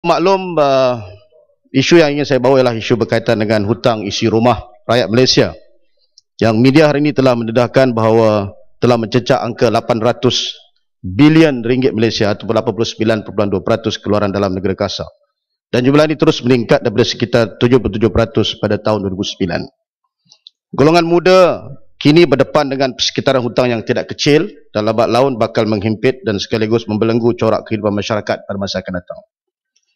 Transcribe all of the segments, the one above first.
Maklum, isu yang ingin saya bawa ialah isu berkaitan dengan hutang isi rumah rakyat Malaysia, yang media hari ini telah mendedahkan bahawa telah mencecah angka 800 bilion ringgit Malaysia atau 89.2% keluaran dalam negara kasar, dan jumlah ini terus meningkat daripada sekitar 77% pada tahun 2009. Golongan muda kini berdepan dengan persekitaran hutang yang tidak kecil dan lambat laun bakal menghimpit dan sekaligus membelenggu corak kehidupan masyarakat pada masa akan datang.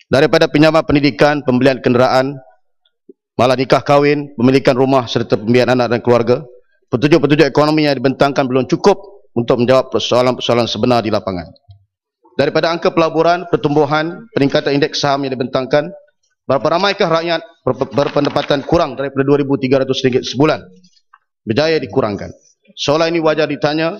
Daripada pinjaman pendidikan, pembelian kenderaan, malah nikah kahwin, pemilikan rumah serta pembiayaan anak dan keluarga, petunjuk-petunjuk ekonomi yang dibentangkan belum cukup untuk menjawab persoalan-persoalan sebenar di lapangan. Daripada angka pelaburan, pertumbuhan, peningkatan indeks saham yang dibentangkan, berapa ramaikah rakyat berpendapatan kurang daripada RM2,300 sebulan berjaya dikurangkan? Soalan ini wajar ditanya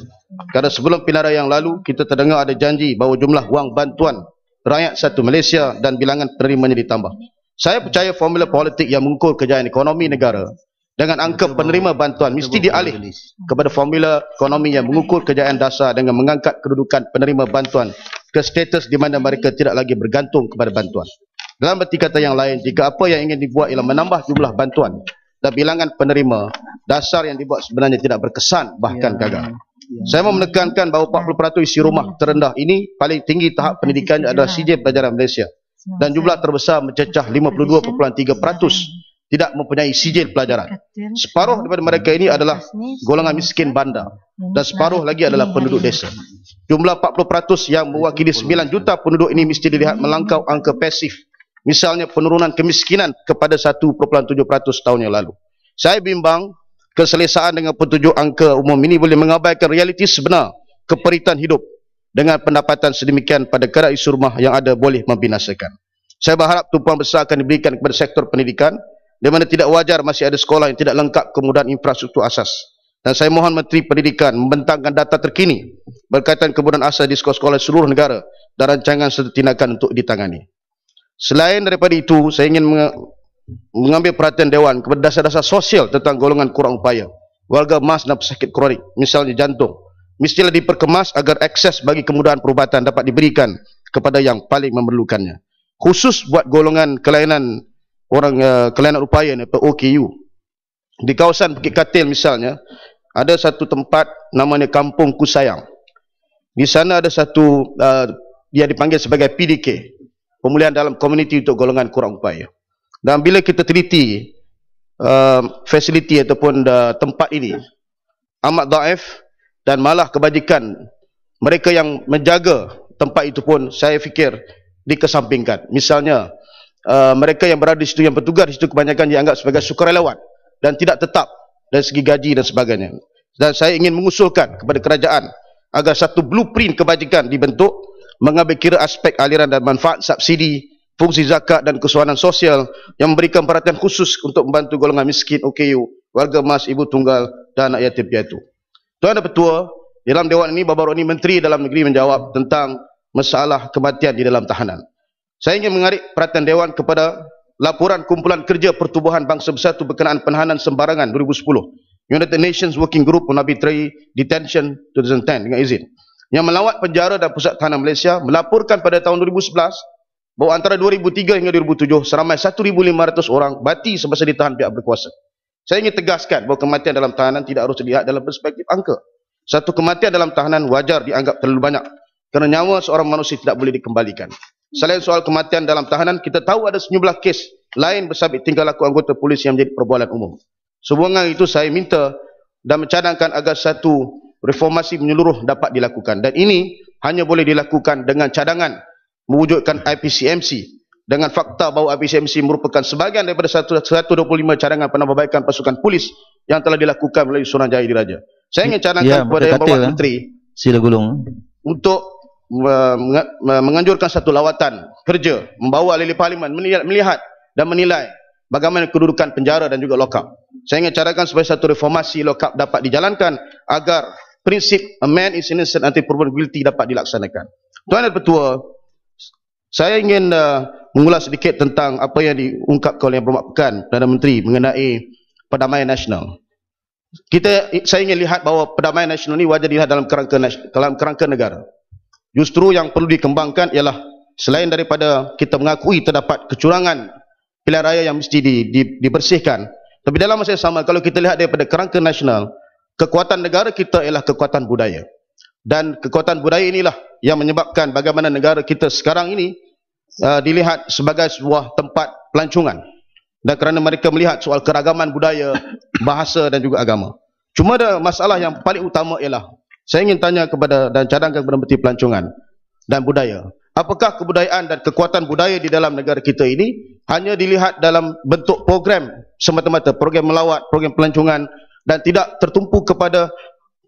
kerana sebelum pilihan raya yang lalu kita terdengar ada janji bahawa jumlah wang bantuan rakyat satu Malaysia dan bilangan penerimanya ditambah. Saya percaya formula politik yang mengukur kejayaan ekonomi negara dengan angka penerima bantuan mesti dialih kepada formula ekonomi yang mengukur kejayaan dasar dengan mengangkat kedudukan penerima bantuan ke status di mana mereka tidak lagi bergantung kepada bantuan. Dalam berarti kata yang lain, jika apa yang ingin dibuat ialah menambah jumlah bantuan dan bilangan penerima, dasar yang dibuat sebenarnya tidak berkesan bahkan gagal. Saya mau menekankan bahawa 40% isi rumah terendah ini paling tinggi tahap pendidikannya adalah sijil pelajaran Malaysia, dan jumlah terbesar mencecah 52.3% tidak mempunyai sijil pelajaran. Separuh daripada mereka ini adalah golongan miskin bandar dan separuh lagi adalah penduduk desa. Jumlah 40% yang mewakili 9 juta penduduk ini mesti dilihat melangkau angka pasif, misalnya penurunan kemiskinan kepada 1.7% tahun yang lalu. Saya bimbang keselesaan dengan petunjuk angka umum ini boleh mengabaikan realiti sebenar keperitan hidup dengan pendapatan sedemikian pada kadar isu rumah yang ada boleh membinasakan. Saya berharap tumpuan besar akan diberikan kepada sektor pendidikan, di mana tidak wajar masih ada sekolah yang tidak lengkap kemudahan infrastruktur asas. Dan saya mohon Menteri Pendidikan membentangkan data terkini berkaitan kemudahan asas di sekolah-sekolah seluruh negara dan rancangan serta tindakan untuk ditangani. Selain daripada itu, saya ingin mengambil perhatian Dewan kepada dasar-dasar sosial tentang golongan kurang upaya, warga emas dan pesakit kronik, misalnya jantung, mestilah diperkemas agar akses bagi kemudahan perubatan dapat diberikan kepada yang paling memerlukannya. Khusus buat golongan kelainan kelainan upaya atau OKU. Di kawasan Bukit Katil misalnya, ada satu tempat namanya Kampung Kusayang. Di sana ada satu dia dipanggil sebagai PDK, pemulihan dalam komuniti untuk golongan kurang upaya. Dan bila kita teliti fasiliti ataupun tempat ini amat daif, dan malah kebajikan mereka yang menjaga tempat itu pun saya fikir dikesampingkan. Misalnya mereka yang berada di situ, yang bertugas di situ, kebanyakan dianggap sebagai sukarelawan dan tidak tetap dari segi gaji dan sebagainya. Dan saya ingin mengusulkan kepada kerajaan agar satu blueprint kebajikan dibentuk mengambil kira aspek aliran dan manfaat subsidi, fungsi zakat dan kesusahan sosial yang memberikan perhatian khusus untuk membantu golongan miskin, OKU, warga emas, ibu tunggal dan anak yatim piatu. Tuan dan Pertua, dalam Dewan ini baru-baru ini Menteri Dalam Negeri menjawab tentang masalah kematian di dalam tahanan. Saya ingin menarik perhatian Dewan kepada laporan Kumpulan Kerja Pertubuhan Bangsa Bersatu berkenaan penahanan sembarangan 2010, United Nations Working Group on Arbitrary Detention 2010 dengan izin, yang melawat penjara dan pusat tahanan Malaysia, melaporkan pada tahun 2011 bahawa antara 2003 hingga 2007 seramai 1,500 orang mati semasa ditahan pihak berkuasa. Saya ingin tegaskan bahawa kematian dalam tahanan tidak harus dilihat dalam perspektif angka. Satu kematian dalam tahanan wajar dianggap terlalu banyak kerana nyawa seorang manusia tidak boleh dikembalikan. Selain soal kematian dalam tahanan, kita tahu ada sejumlah kes lain bersabit tingkah laku anggota polis yang menjadi perbualan umum. Sehubungan itu saya minta dan mencadangkan agar satu reformasi menyeluruh dapat dilakukan, dan ini hanya boleh dilakukan dengan cadangan mewujudkan IPCMC dengan fakta bahawa IPCMC merupakan sebahagian daripada 125 cadangan penambahbaikan pasukan polis yang telah dilakukan melalui Suruhanjaya Diraja. Saya ingin cadangkan kepada Yang Berhormat Menteri Sila Gulung untuk menganjurkan satu lawatan kerja membawa ahli parlimen melihat dan menilai bagaimana kedudukan penjara dan juga lokap. Saya ingin cadangkan supaya satu reformasi lokap dapat dijalankan agar prinsip a man is innocent until proven guilty dapat dilaksanakan. Tuan dan Pertua, saya ingin mengulas sedikit tentang apa yang diungkapkan oleh Yang Berhormat Pekan Perdana Menteri mengenai perdamaian nasional. Saya ingin lihat bahawa perdamaian nasional ini wajar dilihat dalam kerangka negara. Justru yang perlu dikembangkan ialah selain daripada kita mengakui terdapat kecurangan pilihan raya yang mesti dibersihkan, tapi dalam masa yang sama, kalau kita lihat daripada kerangka nasional, kekuatan negara kita ialah kekuatan budaya. Dan kekuatan budaya inilah yang menyebabkan bagaimana negara kita sekarang ini dilihat sebagai sebuah tempat pelancongan. Dan kerana mereka melihat soal keragaman budaya, bahasa dan juga agama. Cuma ada masalah yang paling utama ialah, saya ingin tanya kepada dan cadangkan kepada Menteri Pelancongan dan Budaya, apakah kebudayaan dan kekuatan budaya di dalam negara kita ini hanya dilihat dalam bentuk program semata-mata, program melawat, program pelancongan, dan tidak tertumpu kepada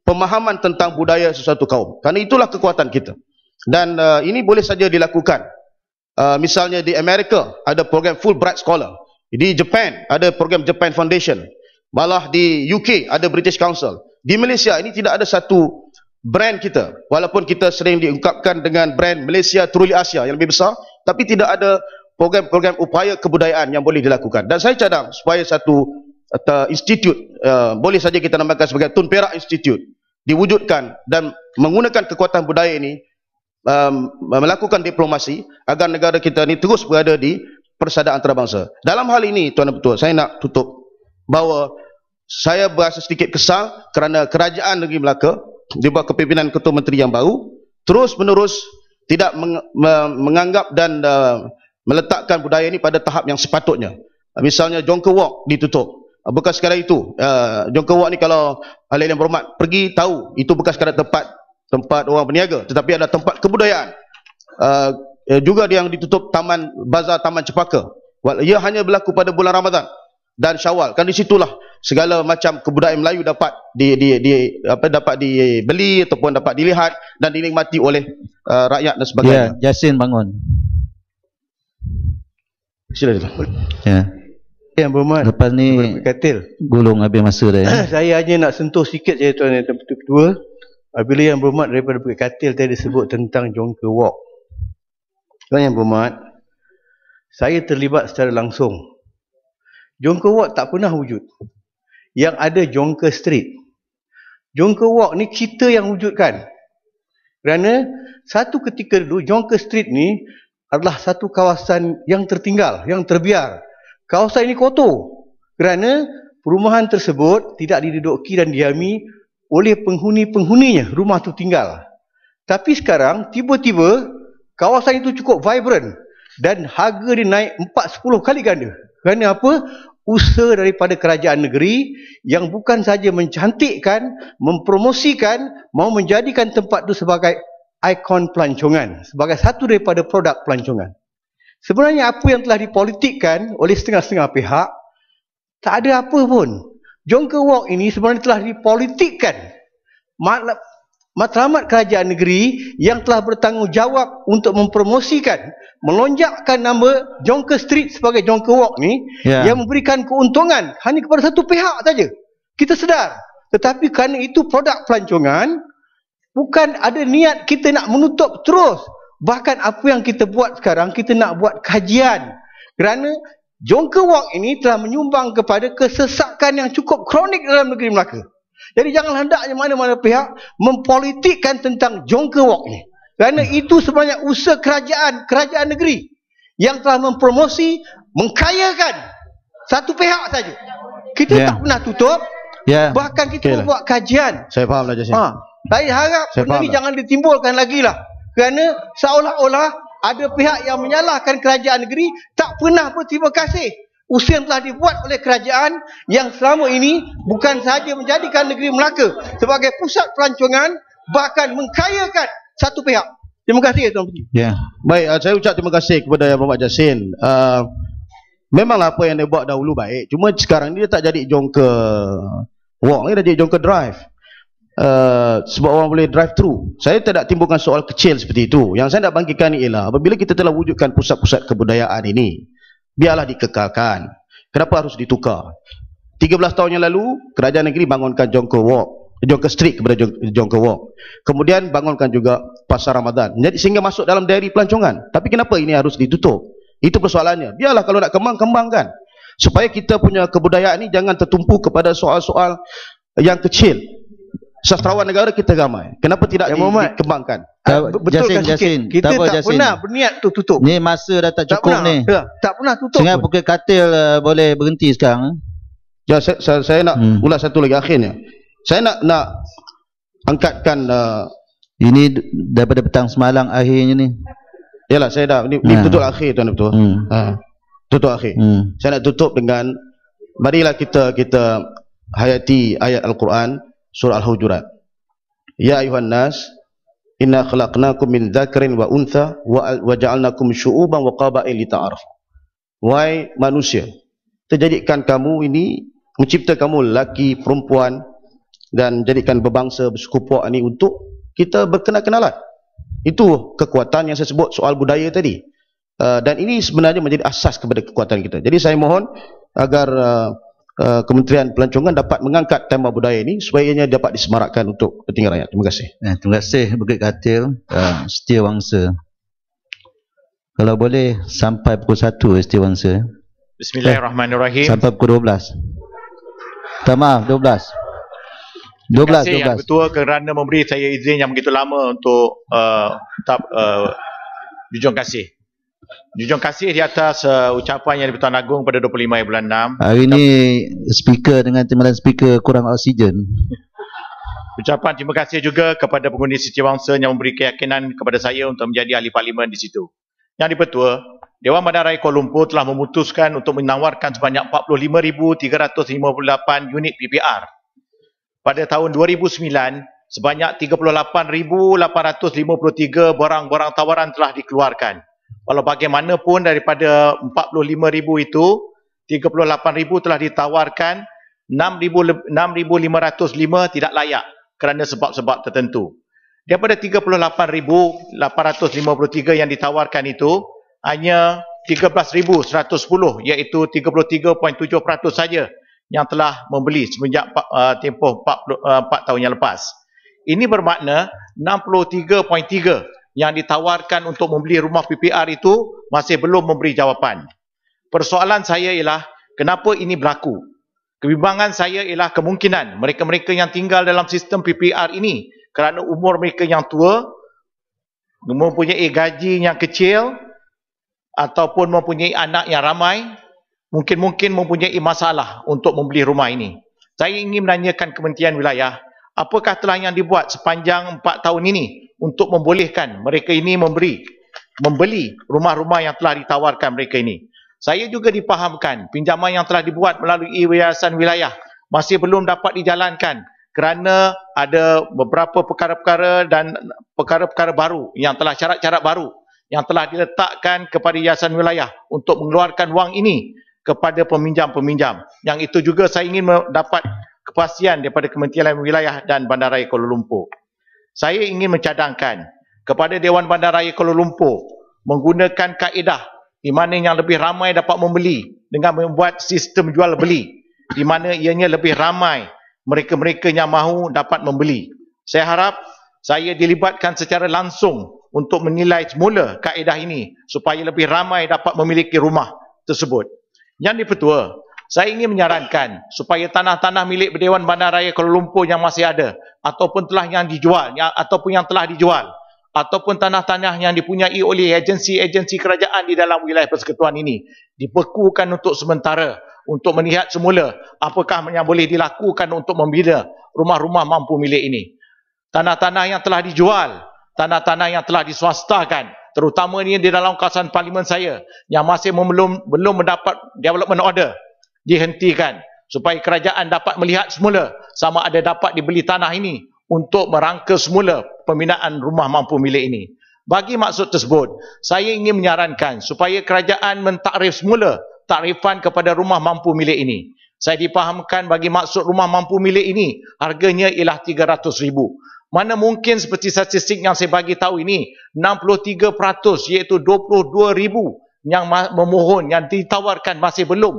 pemahaman tentang budaya sesuatu kaum. Kerana itulah kekuatan kita. Dan ini boleh saja dilakukan. Misalnya di Amerika ada program Fulbright Scholar. Di Japan ada program Japan Foundation. Malah di UK ada British Council. Di Malaysia ini tidak ada satu brand kita. Walaupun kita sering diungkapkan dengan brand Malaysia Truly Asia yang lebih besar, tapi tidak ada program-program upaya kebudayaan yang boleh dilakukan. Dan saya cadang supaya satu institut, boleh saja kita namakan sebagai Tun Perak Institute, diwujudkan dan menggunakan kekuatan budaya ini melakukan diplomasi agar negara kita ini terus berada di persadaran antarabangsa. Dalam hal ini, Tuan Dan Ketua, saya nak tutup bahawa saya berasa sedikit kesal kerana kerajaan negeri Melaka di bawah kepimpinan Ketua Menteri yang baru terus menerus tidak menganggap dan meletakkan budaya ini pada tahap yang sepatutnya. Misalnya Jongke Walk ditutup. Bekas sekadar itu, Jongke Walk ni kalau ahli yang berhormat pergi tahu, itu bekas sekadar tempat orang berniaga, tetapi ada tempat kebudayaan. Juga yang ditutup bazar Taman Cepaka. Ia hanya berlaku pada bulan Ramadan dan Syawal. Kan di situlah segala macam kebudayaan Melayu dapat dibeli ataupun dapat dilihat dan dinikmati oleh rakyat dan sebagainya. Ya, Jasin bangun. Silakan. Ya. Yang berhormat, lepas ni Katil, gulung habis masa dah ya. Saya hanya nak sentuh sikit saja Tuan Yang Ketua. Apabila Yang Berhormat daripada Bukit Katil tadi sebut tentang Jongke Walk. Tuan Yang Berhormat, saya terlibat secara langsung. Jongke Walk tak pernah wujud. Yang ada Jongke Street. Jongke Walk ni kita yang wujudkan. Kerana satu ketika dulu Jongke Street ni adalah satu kawasan yang tertinggal, yang terbiar. Kawasan ini kotor kerana perumahan tersebut tidak diduduki dan diami oleh penghuni-penghuninya. Rumah tu tinggal. Tapi sekarang tiba-tiba kawasan itu cukup vibrant dan harga dia naik 4-10 kali ganda. Kerana apa? Usaha daripada kerajaan negeri yang bukan saja mencantikkan, mempromosikan, mau menjadikan tempat itu sebagai ikon pelancongan, sebagai satu daripada produk pelancongan. Sebenarnya apa yang telah dipolitikkan oleh setengah-setengah pihak, tak ada apa pun. Jongke Walk ini sebenarnya telah dipolitikkan. Matlamat kerajaan negeri yang telah bertanggungjawab untuk mempromosikan, melonjakkan nama Jongke Street sebagai Jongke Walk ni, yang memberikan keuntungan hanya kepada satu pihak saja. Kita sedar. Tetapi kerana itu produk pelancongan, bukan ada niat kita nak menutup terus. Bahkan apa yang kita buat sekarang, kita nak buat kajian. Kerana Jongke Walk ini telah menyumbang kepada kesesakan yang cukup kronik dalam negeri Melaka. Jadi jangan hendaknya mana-mana pihak mempolitikkan tentang Jongke Walk ini. Kerana itu sebenarnya usaha kerajaan negeri yang telah mempromosi, mengkayakan satu pihak saja. Kita tak pernah tutup. Bahkan kita buat kajian. Saya faham lah, Jasin. Saya harap benda ni jangan ditimbulkan lagi lah. Kerana seolah-olah ada pihak yang menyalahkan kerajaan negeri, tak pernah berterima kasih. Usaha yang telah dibuat oleh kerajaan yang selama ini bukan sahaja menjadikan negeri Melaka sebagai pusat pelancongan, bahkan mengkayakan satu pihak. Terima kasih Tuan Menteri. Baik, saya ucap terima kasih kepada Yang Berhormat Jasin. Memanglah apa yang dia buat dahulu baik. Cuma sekarang ni dia tak jadi Jongke Walk, dia jadi Jongke Drive. Sebab orang boleh drive through. Saya tidak timbulkan soal kecil seperti itu. Yang saya nak bangkitkan ni ialah apabila kita telah wujudkan pusat-pusat kebudayaan ini, biarlah dikekalkan. Kenapa harus ditukar? 13 tahun yang lalu kerajaan negeri bangunkan Jongke Street kepada Jongke Walk. Kemudian bangunkan juga Pasar Ramadan. Jadi sehingga masuk dalam daerah pelancongan. Tapi kenapa ini harus ditutup? Itu persoalannya. Biarlah kalau nak kembangkan. Supaya kita punya kebudayaan ini jangan tertumpu kepada soal-soal yang kecil. sastrawan negara kita ramai. Kenapa tidak dikembangkan? Betul Jasin, kita tak apa, tak Jasin. pernah berniat untuk tutup. Ni masa dah tak cukup pernah, ni. tak pernah tutup. Sehingga pukul katil boleh berhenti sekarang. Ya, saya nak ulas satu lagi akhirnya. Saya nak angkatkan Ini daripada petang semalam akhirnya ni. yalah saya dah ni tutup akhir tuan betul. Tutup akhir. Saya nak tutup dengan marilah kita hayati ayat Al-Quran surah Al-Hujurat. Ya ayuhan nas inna khalaqnakum min dzakarin wa untha wa ja'alnakum syu'uban wa qabail lita'arafu. Wahai manusia, terjadikan kamu ini, mencipta kamu lelaki, perempuan dan jadikan berbangsa, bersekupu ini untuk kita berkenal-kenalan. Itu kekuatan yang saya sebut soal budaya tadi. Dan ini sebenarnya menjadi asas kepada kekuatan kita. Jadi saya mohon agar Kementerian Pelancongan dapat mengangkat tema budaya ini supaya ianya dapat disemarakkan untuk kepentingan rakyat. Terima kasih. Terima kasih Bukit Katil, Setiawangsa. Kalau boleh sampai pukul 1 Setiawangsa. Bismillahirrahmanirrahim. Sampai pukul 12. Tak maaf, 12. Terima kasih Yang Ketua kerana memberi saya izin yang begitu lama untuk junjung kasih. Junjung kasih di atas ucapan yang di-Pertuan Agong pada 25 bulan 6. Hari ini speaker dengan timbalan speaker kurang oksigen. Ucapan terima kasih juga kepada pengundi Setiawangsa yang memberi keyakinan kepada saya untuk menjadi ahli parlimen di situ. Yang di-Pertua, Dewan Bandaraya Kuala Lumpur telah memutuskan untuk menawarkan sebanyak 45,358 unit PPR. Pada tahun 2009, sebanyak 38,853 barang-barang tawaran telah dikeluarkan. Walau bagaimanapun daripada 45,000 itu, 38,000 telah ditawarkan, 6,505 tidak layak kerana sebab-sebab tertentu. Daripada 38,853 yang ditawarkan itu, hanya 13,110 iaitu 33.7% saja yang telah membeli semenjak tempoh 4 tahun yang lepas. Ini bermakna 63.3 yang ditawarkan untuk membeli rumah PPR itu masih belum memberi jawapan. Persoalan saya ialah kenapa ini berlaku? Kebimbangan saya ialah kemungkinan mereka-mereka yang tinggal dalam sistem PPR ini kerana umur mereka yang tua, mempunyai gaji yang kecil ataupun mempunyai anak yang ramai, mungkin mempunyai masalah untuk membeli rumah ini. Saya ingin menanyakan Kementerian Wilayah, apakah telah yang dibuat sepanjang 4 tahun ini untuk membolehkan mereka ini membeli rumah-rumah yang telah ditawarkan mereka ini. Saya juga dipahamkan pinjaman yang telah dibuat melalui Yayasan Wilayah masih belum dapat dijalankan kerana ada beberapa perkara-perkara dan perkara-perkara baru yang telah syarat-syarat baru yang telah diletakkan kepada Yayasan Wilayah untuk mengeluarkan wang ini kepada peminjam-peminjam. Yang itu juga saya ingin mendapat kepastian daripada Kementerian Wilayah dan Bandaraya Kuala Lumpur. Saya ingin mencadangkan kepada Dewan Bandaraya Kuala Lumpur menggunakan kaedah di mana yang lebih ramai dapat membeli dengan membuat sistem jual beli di mana ianya lebih ramai mereka-mereka yang mahu dapat membeli. Saya harap saya dilibatkan secara langsung untuk menilai semula kaedah ini supaya lebih ramai dapat memiliki rumah tersebut. Yang di-Pertua, saya ingin menyarankan supaya tanah-tanah milik Dewan Bandaraya Kuala Lumpur yang masih ada ataupun telah yang dijual ataupun yang telah dijual ataupun tanah-tanah yang dipunyai oleh agensi-agensi kerajaan di dalam wilayah persekutuan ini dibekukan untuk sementara untuk melihat semula apakah yang boleh dilakukan untuk membina rumah-rumah mampu milik ini. Tanah-tanah yang telah dijual, tanah-tanah yang telah diswastakan, terutama ini di dalam kawasan parlimen saya yang masih belum mendapat development order, dihentikan supaya kerajaan dapat melihat semula sama ada dapat dibeli tanah ini untuk merangka semula pembinaan rumah mampu milik ini. Bagi maksud tersebut, saya ingin menyarankan supaya kerajaan mentakrif semula takrifan kepada rumah mampu milik ini. Saya dipahamkan bagi maksud rumah mampu milik ini harganya ialah 300,000. Mana mungkin seperti statistik yang saya bagi tahu ini 63% iaitu 22,000 yang memohon yang ditawarkan masih belum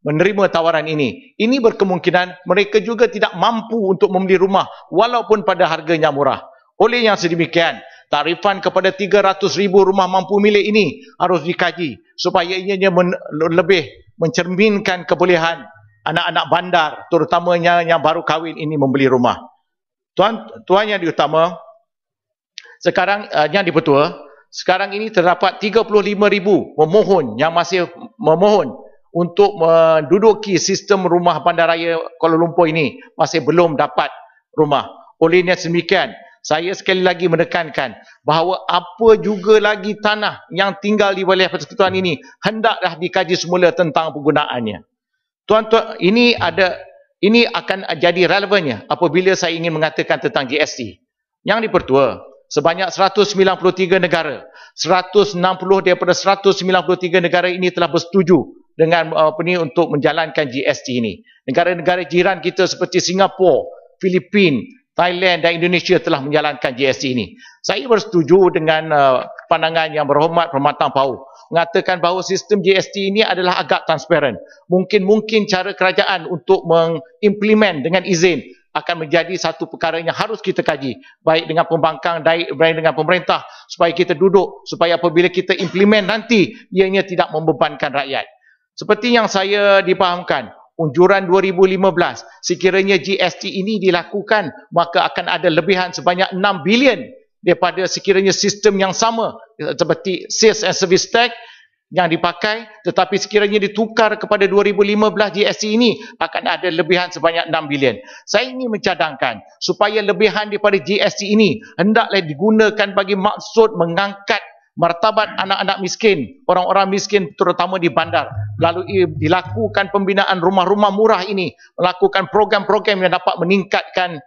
menerima tawaran ini. Ini berkemungkinan mereka juga tidak mampu untuk membeli rumah walaupun pada harganya murah. Oleh yang sedemikian, tarifan kepada 300,000 rumah mampu milik ini harus dikaji supaya ianya lebih mencerminkan kebolehan anak-anak bandar terutamanya yang baru kahwin ini membeli rumah. Tuan yang diutama, sekarang yang dipertua, sekarang ini terdapat 35,000 pemohon yang masih memohon untuk menduduki sistem rumah bandaraya Kuala Lumpur ini, masih belum dapat rumah. Olehnya demikian, saya sekali lagi menekankan bahawa apa juga lagi tanah yang tinggal di wilayah persekutuan ini hendaklah dikaji semula tentang penggunaannya. Tuan-tuan, ini akan jadi relevannya apabila saya ingin mengatakan tentang GST. Yang dipertua, sebanyak 193 negara, 160 daripada 193 negara ini telah bersetuju dengan untuk menjalankan GST ini. Negara-negara jiran kita seperti Singapura, Filipina, Thailand dan Indonesia telah menjalankan GST ini. Saya bersetuju dengan pandangan yang berhormat Permatang PAU mengatakan bahawa sistem GST ini adalah agak transparan. Mungkin cara kerajaan untuk mengimplement dengan izin akan menjadi satu perkara yang harus kita kaji, baik dengan pembangkang, baik dengan pemerintah, supaya kita duduk, supaya apabila kita implement nanti ianya tidak membebankan rakyat. Seperti yang saya dipahamkan, unjuran 2015, sekiranya GST ini dilakukan, maka akan ada lebihan sebanyak 6 bilion daripada sekiranya sistem yang sama seperti Sales and Service Tax yang dipakai, tetapi sekiranya ditukar kepada 2015 GST ini akan ada lebihan sebanyak 6 bilion. Saya ingin mencadangkan supaya lebihan daripada GST ini hendaklah digunakan bagi maksud mengangkat martabat anak-anak miskin, orang-orang miskin terutama di bandar, melalui dilakukan pembinaan rumah-rumah murah ini, melakukan program-program yang dapat meningkatkan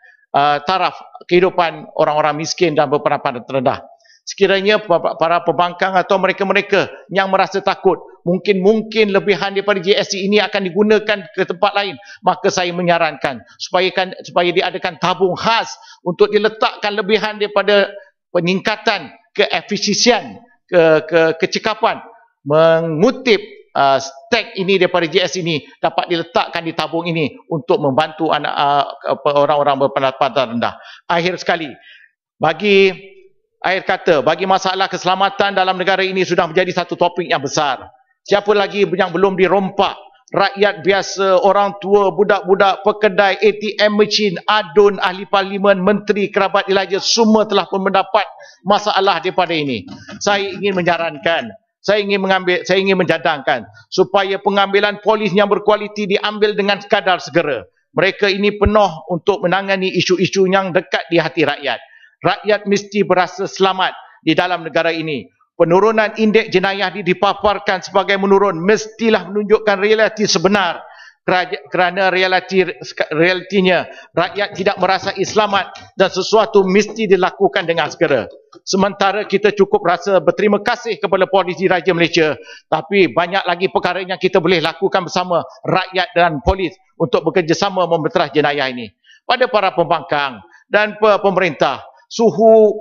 taraf kehidupan orang-orang miskin dan berpendapatan terendah. Sekiranya para pembangkang atau mereka-mereka yang merasa takut mungkin lebihan daripada GST ini akan digunakan ke tempat lain, maka saya menyarankan supaya diadakan tabung khas untuk diletakkan lebihan daripada peningkatan keefisien, kecekapan mengutip stek ini daripada GST ini dapat diletakkan di tabung ini untuk membantu orang-orang berpendapatan rendah. Akhir sekali, bagi masalah keselamatan dalam negara ini sudah menjadi satu topik yang besar. Siapa lagi yang belum dirompak? Rakyat biasa, orang tua, budak-budak, pekedai, ATM machine, adun, ahli parlimen, menteri, kerabat ilaja, semua telah pun mendapat masalah daripada ini. Saya ingin menyarankan, saya ingin menjadangkan supaya pengambilan polis yang berkualiti diambil dengan sekadar segera. Mereka ini penuh untuk menangani isu-isu yang dekat di hati rakyat. Rakyat mesti berasa selamat di dalam negara ini. Penurunan indeks jenayah dipaparkan sebagai menurun mestilah menunjukkan realiti sebenar. Kerana realitinya rakyat tidak merasai selamat dan sesuatu mesti dilakukan dengan segera. Sementara kita cukup rasa berterima kasih kepada Polisi Raja Malaysia, tapi banyak lagi perkara yang kita boleh lakukan bersama rakyat dan polis untuk bekerjasama memberantas jenayah ini. Pada para pembangkang dan pemerintah, suhu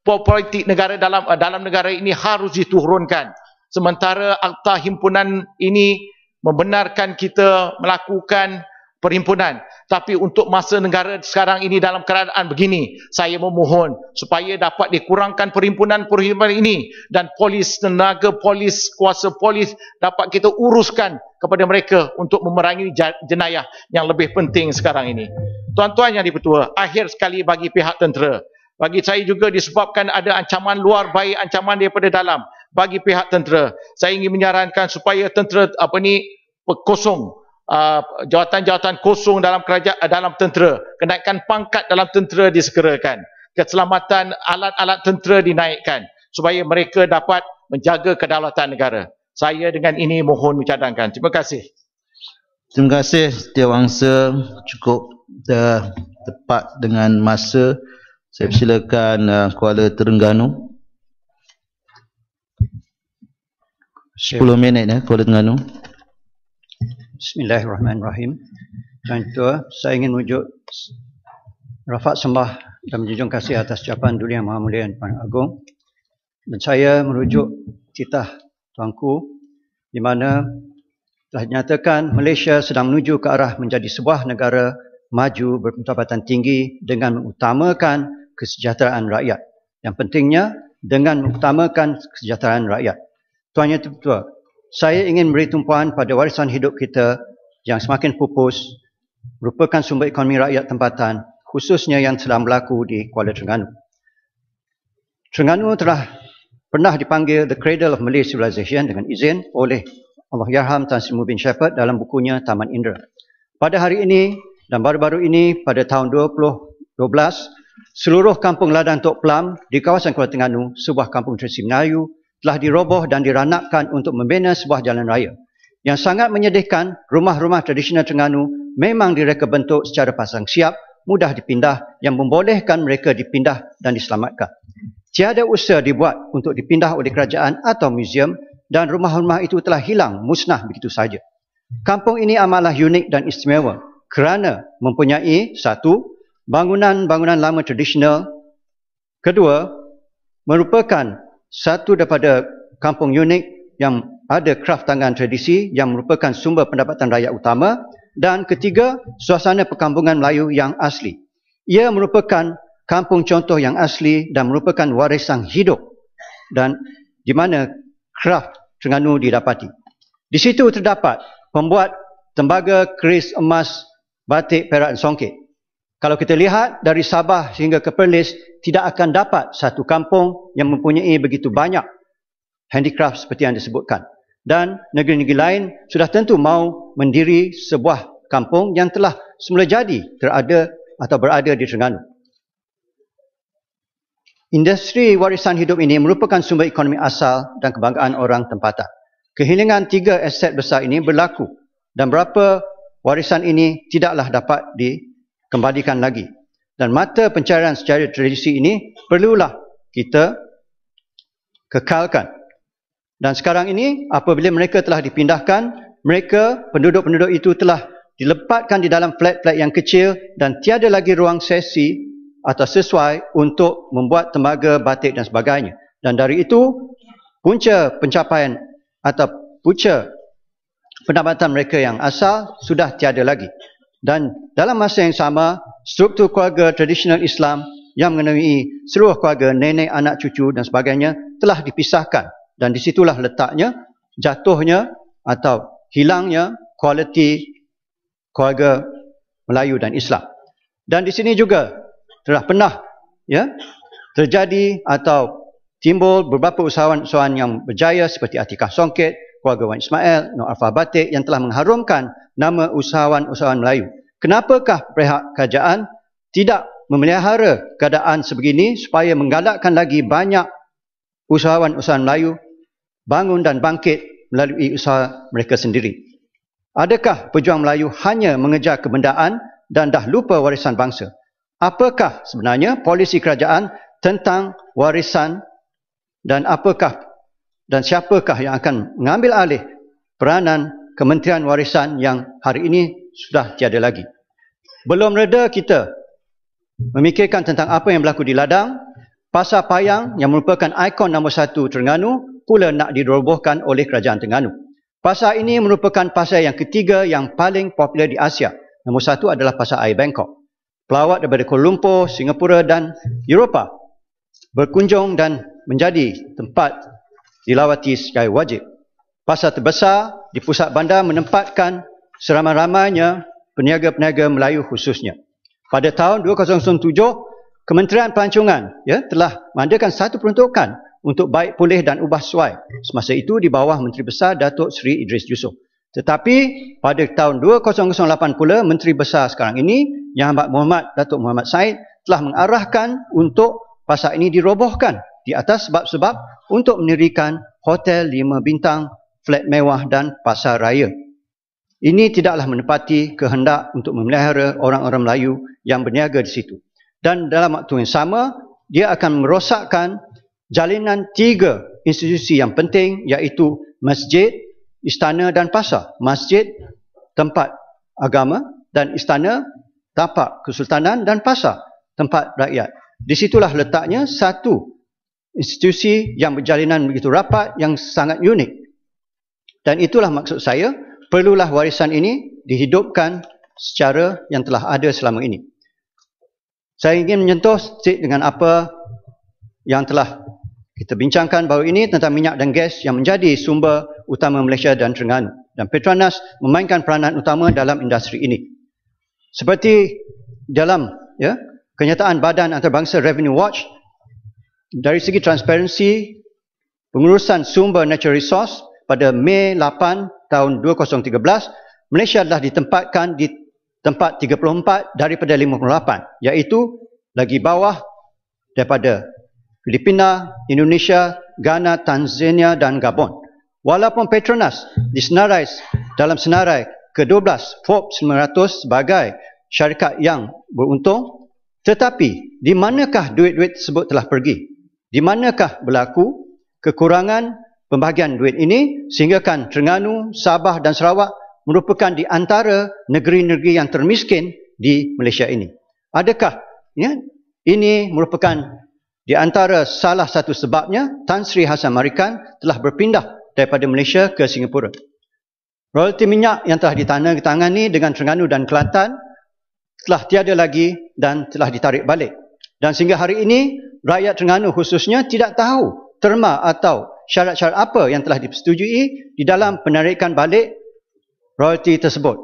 politik negara dalam negara ini harus diturunkan. Sementara akta himpunan ini membenarkan kita melakukan perhimpunan, tapi untuk masa negara sekarang ini dalam keadaan begini, saya memohon supaya dapat dikurangkan perhimpunan ini dan polis, tenaga polis, kuasa polis dapat kita uruskan kepada mereka untuk memerangi jenayah yang lebih penting sekarang ini. Tuan-tuan yang dipertua, akhir sekali bagi pihak tentera, bagi saya juga disebabkan ada ancaman luar baik ancaman daripada dalam. Bagi pihak tentera, saya ingin menyarankan supaya tentera kosong, jawatan-jawatan kosong dalam kerajaan, dalam tentera, kenaikan pangkat dalam tentera disegerakan, keselamatan alat-alat tentera dinaikkan supaya mereka dapat menjaga kedaulatan negara. Saya dengan ini mohon mencadangkan. Terima kasih. Terima kasih Setiawangsa, cukup tepat dengan masa. Saya persilakan Kuala Terengganu. 10 minit Kuala Terengganu. Bismillahirrahmanirrahim. Tuan Ketua, saya ingin mengucap rafat sembah dan menjunjung kasih atas ucapan Duli Yang Maha Mulia dan Tuan Agong. Dan saya merujuk titah Tuanku di mana telah dinyatakan Malaysia sedang menuju ke arah menjadi sebuah negara maju berpendapatan tinggi dengan mengutamakan kesejahteraan rakyat. Yang pentingnya dengan mengutamakan kesejahteraan rakyat. Tuan Yang Tertua, saya ingin beri tumpuan pada warisan hidup kita yang semakin pupus, merupakan sumber ekonomi rakyat tempatan khususnya yang sedang berlaku di Kuala Terengganu. Terengganu telah pernah dipanggil the cradle of Malay civilization dengan izin oleh Allahyarham Tan Sri Muhyiddin Shepherd dalam bukunya Taman Indra. Pada hari ini dan baru-baru ini pada tahun 2012, seluruh kampung ladang Tok Pelam di kawasan Kuala Terengganu, sebuah kampung tradisi Melayu, telah diroboh dan diranapkan untuk membina sebuah jalan raya. Yang sangat menyedihkan, rumah-rumah tradisional Terengganu memang direka bentuk secara pasang siap, mudah dipindah yang membolehkan mereka dipindah dan diselamatkan. Tiada usaha dibuat untuk dipindah oleh kerajaan atau muzium dan rumah-rumah itu telah hilang, musnah begitu saja. Kampung ini amatlah unik dan istimewa kerana mempunyai satu, bangunan-bangunan lama tradisional. Kedua, merupakan satu daripada kampung unik yang ada kraf tangan tradisi yang merupakan sumber pendapatan rakyat utama. Dan ketiga, suasana perkampungan Melayu yang asli. Ia merupakan kampung contoh yang asli dan merupakan warisan hidup dan di mana kraf Terengganu didapati. Di situ terdapat pembuat tembaga, keris, emas, batik, perak dan songket. Kalau kita lihat dari Sabah sehingga ke Perlis, tidak akan dapat satu kampung yang mempunyai begitu banyak handicraft seperti yang disebutkan. Dan negeri-negeri lain sudah tentu mahu mendiri sebuah kampung yang telah semula jadi berada di Terengganu. Industri warisan hidup ini merupakan sumber ekonomi asal dan kebanggaan orang tempatan. Kehilangan 3 aset besar ini berlaku dan berapa warisan ini tidaklah dapat dikembalikan lagi. Dan mata pencarian secara tradisi ini perlulah kita kekalkan. Dan sekarang ini apabila mereka telah dipindahkan, penduduk-penduduk itu telah dilepatkan di dalam flat-flat yang kecil dan tiada lagi ruang sesi atau sesuai untuk membuat tembaga, batik dan sebagainya. Dan dari itu, punca pencapaian atau punca pendapatan mereka yang asal sudah tiada lagi. Dan dalam masa yang sama, struktur keluarga tradisional Islam yang mengenai seluruh keluarga, nenek, anak, cucu dan sebagainya telah dipisahkan. Dan disitulah letaknya, jatuhnya atau hilangnya kualiti keluarga Melayu dan Islam. Dan di sini juga telah pernah terjadi atau timbul beberapa usahawan-usahawan yang berjaya seperti Atikah Songket, keluarga Wan Ismail, Nur Alfa Batik yang telah mengharumkan nama usahawan-usahawan Melayu. Kenapakah pihak kerajaan tidak memelihara keadaan sebegini supaya menggalakkan lagi banyak usahawan-usahawan Melayu bangun dan bangkit melalui usaha mereka sendiri? Adakah pejuang Melayu hanya mengejar kebendaan dan dah lupa warisan bangsa? Apakah sebenarnya polisi kerajaan tentang warisan dan siapakah yang akan mengambil alih peranan Kementerian Warisan yang hari ini sudah tiada lagi? Belum reda kita memikirkan tentang apa yang berlaku di ladang, Pasar Payang yang merupakan ikon nombor 1 Terengganu pula nak dirobohkan oleh kerajaan Terengganu. Pasar ini merupakan pasar yang ketiga yang paling popular di Asia. Nombor 1 adalah Pasar Air Bangkok. Pelawat daripada Kuala Lumpur, Singapura dan Eropah berkunjung dan menjadi tempat dilawati secara wajib. Pasar terbesar di pusat bandar menempatkan seramai-ramainya peniaga-peniaga Melayu khususnya. Pada tahun 2007, Kementerian Pelancongan telah mengadakan satu peruntukan untuk baik pulih dan ubah suai. Semasa itu di bawah Menteri Besar Datuk Seri Idris Yusof. Tetapi pada tahun 2008 pula, Menteri Besar sekarang ini, Yang Amat Muhammad Datuk Muhammad Said telah mengarahkan untuk pasar ini dirobohkan di atas sebab-sebab untuk mendirikan hotel 5 bintang, flat mewah dan pasar raya. Ini tidaklah menepati kehendak untuk memelihara orang-orang Melayu yang berniaga di situ. Dan dalam waktu yang sama, dia akan merosakkan jalinan 3 institusi yang penting, iaitu masjid, istana dan pasar. Masjid, tempat agama, dan istana, tapak kesultanan, dan pasar, tempat rakyat. Di situlah letaknya satu institusi yang berjalinan begitu rapat, yang sangat unik. Dan itulah maksud saya, perlulah warisan ini dihidupkan secara yang telah ada selama ini. Saya ingin menyentuh sedikit dengan apa yang telah kita bincangkan baru ini tentang minyak dan gas yang menjadi sumber utama Malaysia dan Terengganu. Dan Petronas memainkan peranan utama dalam industri ini. Seperti dalam ya, kenyataan Badan Antarabangsa Revenue Watch, dari segi transparansi pengurusan sumber natural resource pada Mei 8 tahun 2013, Malaysia telah ditempatkan di tempat 34 daripada 58, iaitu lagi bawah daripada Filipina, Indonesia, Ghana, Tanzania dan Gabon. Walaupun Petronas disenarai dalam senarai ke-12 Forbes 900 sebagai syarikat yang beruntung, tetapi di manakah duit-duit tersebut telah pergi? Di manakah berlaku kekurangan pembahagian duit ini sehinggakan Terengganu, Sabah dan Sarawak merupakan di antara negeri-negeri yang termiskin di Malaysia ini? Adakah ini merupakan di antara salah satu sebabnya Tan Sri Hassan Marikan telah berpindah daripada Malaysia ke Singapura? Royalti minyak yang telah ditandatangani dengan Terengganu dan Kelantan telah tiada lagi dan telah ditarik balik. Dan sehingga hari ini, rakyat Terengganu khususnya tidak tahu terma atau syarat-syarat apa yang telah disetujui di dalam penarikan balik royalti tersebut.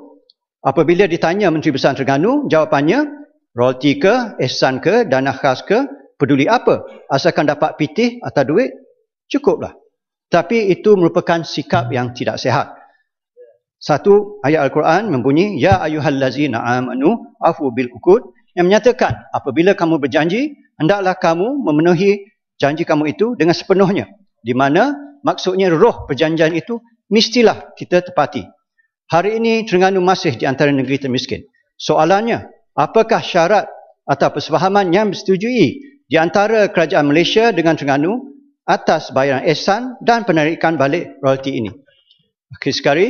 Apabila ditanya Menteri Besar Terengganu, jawapannya, royalti ke, ihsan ke, dana khas ke, peduli apa? Asalkan dapat pitih atau duit, cukuplah. Tapi itu merupakan sikap yang tidak sihat. Satu ayat Al-Quran membunyi, Ya ayyuhallazina amanu afu bil uqud, yang menyatakan apabila kamu berjanji, hendaklah kamu memenuhi janji kamu itu dengan sepenuhnya. Di mana maksudnya roh perjanjian itu mestilah kita tepati. Hari ini Terengganu masih di antara negeri termiskin. Soalannya, apakah syarat atau persefahaman yang disetujui di antara kerajaan Malaysia dengan Terengganu atas bayaran ihsan dan penarikan balik royalti ini? Akhir sekali,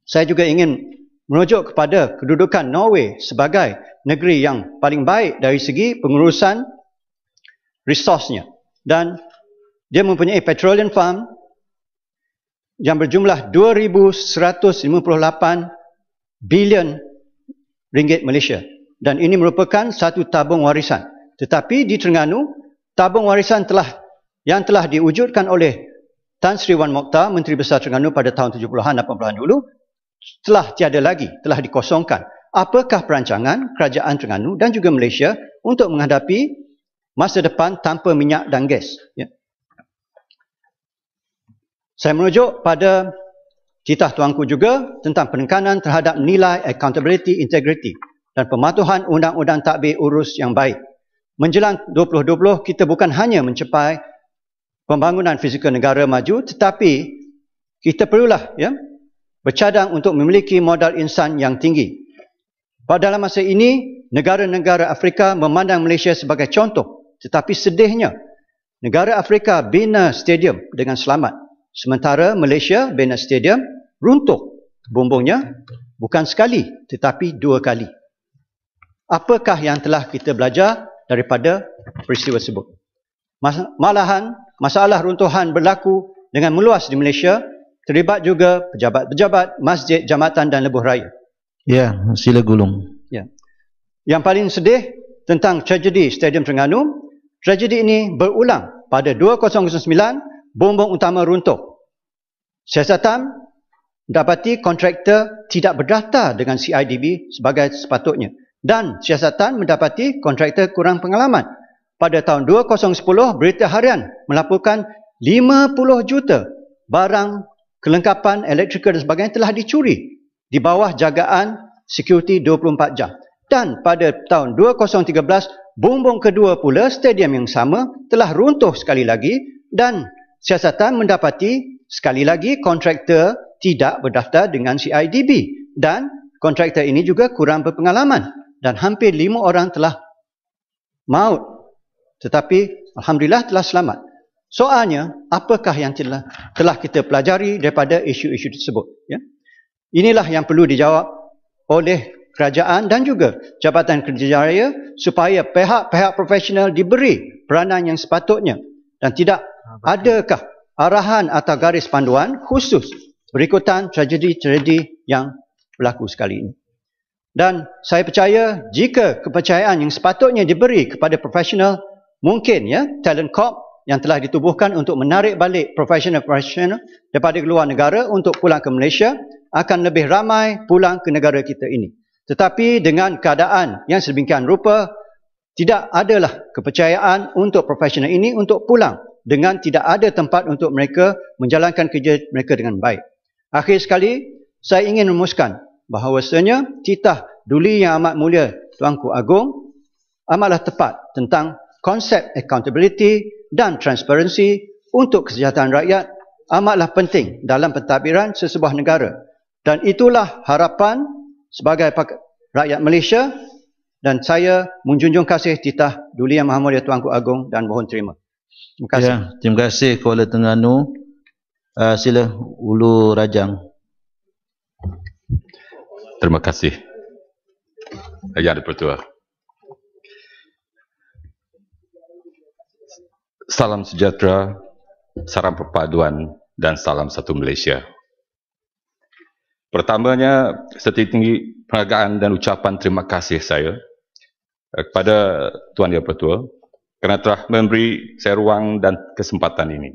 saya juga ingin merujuk kepada kedudukan Norway sebagai negeri yang paling baik dari segi pengurusan resource-nya. Dan dia mempunyai petroleum farm yang berjumlah 2,158 bilion ringgit Malaysia. Dan ini merupakan satu tabung warisan. Tetapi di Terengganu, tabung warisan yang telah diwujudkan oleh Tan Sri Wan Mokhtar, Menteri Besar Terengganu pada tahun 70-an, 80-an dulu, telah tiada lagi, telah dikosongkan. Apakah perancangan kerajaan Terengganu dan juga Malaysia untuk menghadapi masa depan tanpa minyak dan gas? Ya. Saya merujuk pada titah tuanku juga tentang penekanan terhadap nilai accountability, integrity dan pematuhan undang-undang tadbir urus yang baik. Menjelang 2020, kita bukan hanya mencapai pembangunan fizikal negara maju, tetapi kita perlulah bercadang untuk memiliki modal insan yang tinggi. Pada dalam masa ini, negara-negara Afrika memandang Malaysia sebagai contoh. Tetapi sedihnya, negara Afrika bina stadium dengan selamat. Sementara Malaysia bina stadium runtuh. Bumbungnya bukan sekali, tetapi 2 kali. Apakah yang telah kita belajar daripada peristiwa tersebut? Malahan, masalah runtuhan berlaku dengan meluas di Malaysia. Terlibat juga pejabat-pejabat, masjid, jambatan dan lebuh raya. Ya, sila gulung. Ya. Yang paling sedih tentang tragedi Stadium Terengganu, tragedi ini berulang pada 2009, bumbung utama runtuh. Siasatan dapati kontraktor tidak berdaftar dengan CIDB sebagai sepatutnya. Dan siasatan mendapati kontraktor kurang pengalaman. Pada tahun 2010, Berita Harian melaporkan 50 juta barang kelengkapan elektrikal dan sebagainya telah dicuri di bawah jagaan security 24 jam. Dan pada tahun 2013, bumbung kedua pula stadium yang sama telah runtuh sekali lagi dan siasatan mendapati sekali lagi kontraktor tidak berdaftar dengan CIDB dan kontraktor ini juga kurang berpengalaman dan hampir 5 orang telah maut. Tetapi Alhamdulillah telah selamat. Soalnya, apakah yang telah kita pelajari daripada isu-isu tersebut? Ya? Inilah yang perlu dijawab oleh kerajaan dan juga Jabatan Kerjaya Raya supaya pihak-pihak profesional diberi peranan yang sepatutnya dan tidak adakah arahan atau garis panduan khusus berikutan tragedi-tragedi yang berlaku sekali ini. Dan saya percaya jika kepercayaan yang sepatutnya diberi kepada profesional, mungkin talent corp yang telah ditubuhkan untuk menarik balik profesional-profesional daripada luar negara untuk pulang ke Malaysia akan lebih ramai pulang ke negara kita ini. Tetapi dengan keadaan yang sedemikian rupa, tidak adalah kepercayaan untuk profesional ini untuk pulang dengan tidak ada tempat untuk mereka menjalankan kerja mereka dengan baik. Akhir sekali, saya ingin merumuskan bahawasanya titah Duli Yang Amat Mulia Tuanku Agong amatlah tepat tentang konsep accountability dan transparansi untuk kesejahteraan rakyat amatlah penting dalam pentadbiran sesebuah negara. Dan itulah harapan sebagai rakyat Malaysia, dan saya menjunjung kasih titah Duli Yang Maha Mulia Tuanku Agong dan mohon terima. Terima kasih. Ya, terima kasih Kuala Terengganu. Sila Ulu Rajang. Terima kasih, Yang di-Pertua. Salam sejahtera, salam perpaduan dan salam satu Malaysia. Pertamanya, setinggi penghargaan dan ucapan terima kasih saya kepada Tuan Yang Pertua kerana telah memberi saya ruang dan kesempatan ini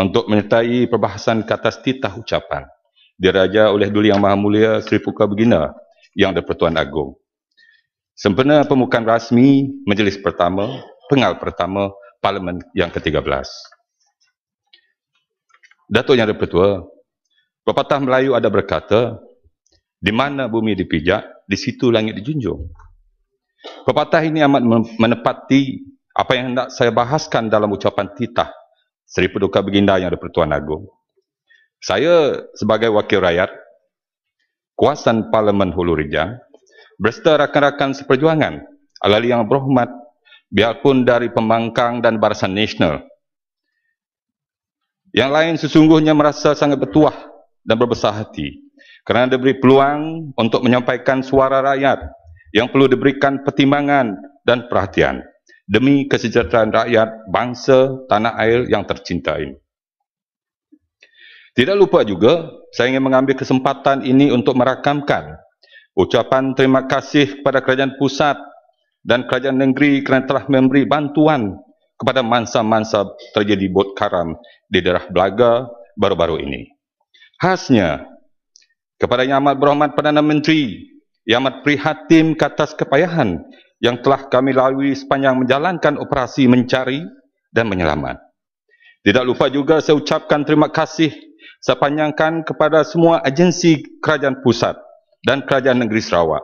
untuk menyertai perbahasan ke atas titah ucapan diraja oleh Duli Yang Maha Mulia Seri Puka Baginda Yang di-Pertuan Agong. Sempena pembukaan rasmi Majlis Pertama, Pengal Pertama Parlimen yang ke-13. Datuk Yang di-Pertua, pepatah Melayu ada berkata, di mana bumi dipijak, di situ langit dijunjung. Pepatah ini amat menepati apa yang hendak saya bahaskan dalam ucapan titah Seri Paduka Baginda Yang di-Pertuan Agong. Saya sebagai wakil rakyat, kuasan Parlimen Hulu Rijang, berserta rakan-rakan seperjuangan, ahli yang berhormat, biarpun dari pembangkang dan Barisan Nasional, yang lain sesungguhnya merasa sangat bertuah dan berbesar hati kerana diberi peluang untuk menyampaikan suara rakyat yang perlu diberikan pertimbangan dan perhatian demi kesejahteraan rakyat bangsa tanah air yang tercinta ini. Tidak lupa juga, saya ingin mengambil kesempatan ini untuk merakamkan ucapan terima kasih kepada Kerajaan Pusat dan Kerajaan Negeri kerana telah memberi bantuan kepada mangsa-mangsa terjadi bot karam di daerah Belaga baru-baru ini. Khasnya, kepada Yang Amat Berhormat Perdana Menteri, Yang Amat prihatin ke atas kepayahan yang telah kami lalui sepanjang menjalankan operasi mencari dan menyelamat. Tidak lupa juga saya ucapkan terima kasih saya panjangkan kepada semua agensi Kerajaan Pusat dan Kerajaan Negeri Sarawak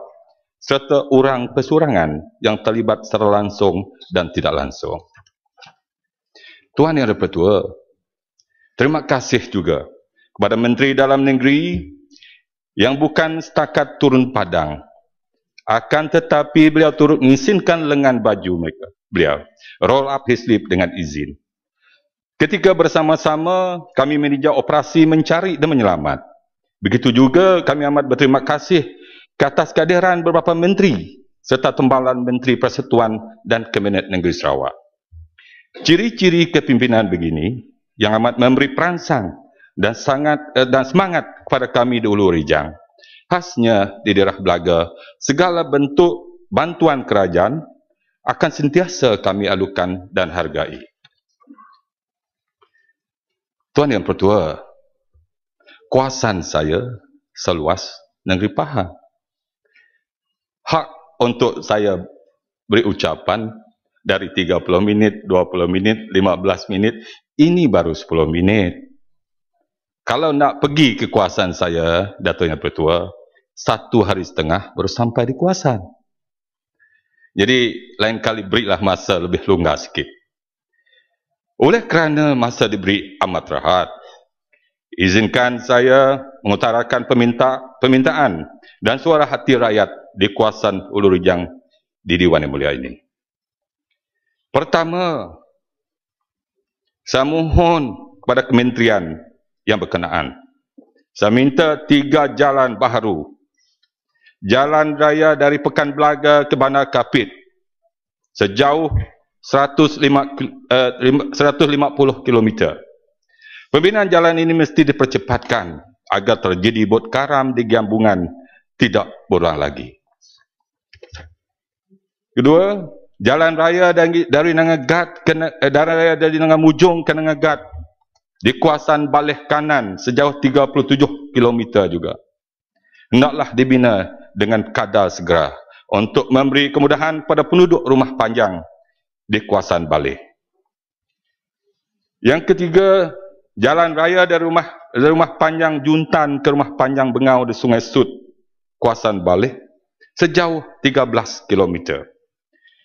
serta orang persurangan yang terlibat secara langsung dan tidak langsung. Tuan Yang di-Pertua, terima kasih juga kepada Menteri Dalam Negeri yang bukan setakat turun padang, akan tetapi beliau turut mengizinkan lengan baju mereka. Beliau roll up his sleeve dengan izin. Ketika bersama-sama kami meninjau operasi mencari dan menyelamat. Begitu juga kami amat berterima kasih ke atas kehadiran beberapa menteri serta timbalan Menteri Persekutuan dan Kabinet Negeri Sarawak. Ciri-ciri kepimpinan begini yang amat memberi perangsang dan semangat kepada kami di Hulu Rijang. Khasnya di daerah Belaga, segala bentuk bantuan kerajaan akan sentiasa kami alukan dan hargai. Tuan Yang Pertua, kuasaan saya seluas negeri Pahang. Hak untuk saya beri ucapan dari 30 minit, 20 minit, 15 minit, ini baru 10 minit. Kalau nak pergi ke kuasaan saya, Datuk Yang Pertua, 1 hari setengah baru sampai di kuasaan. Jadi, lain kali berilah masa lebih longgar sikit. Oleh kerana masa diberi amat rahat, izinkan saya mengutarakan permintaan dan suara hati rakyat di kuasaan Hulu Rijang di Dewan Yang Mulia ini. Pertama, saya mohon kepada kementerian yang berkenaan. Saya minta 3 jalan baharu. Jalan raya dari Pekan Belaga ke Bandar Kapit sejauh 150 km. Pembinaan jalan ini mesti dipercepatkan agar terjadi bot karam di Giambungan tidak berulang lagi. Kedua, jalan raya dari Nangagat dari Nangamujung ke Nangagat di kawasan Baleh Kanan sejauh 37 km juga hendaklah dibina dengan kadar segera untuk memberi kemudahan kepada penduduk rumah panjang di kawasan Baleh. Yang ketiga, jalan raya dari rumah panjang Juntan ke rumah panjang Bengau di Sungai Sud, kawasan Baleh, sejauh 13 km.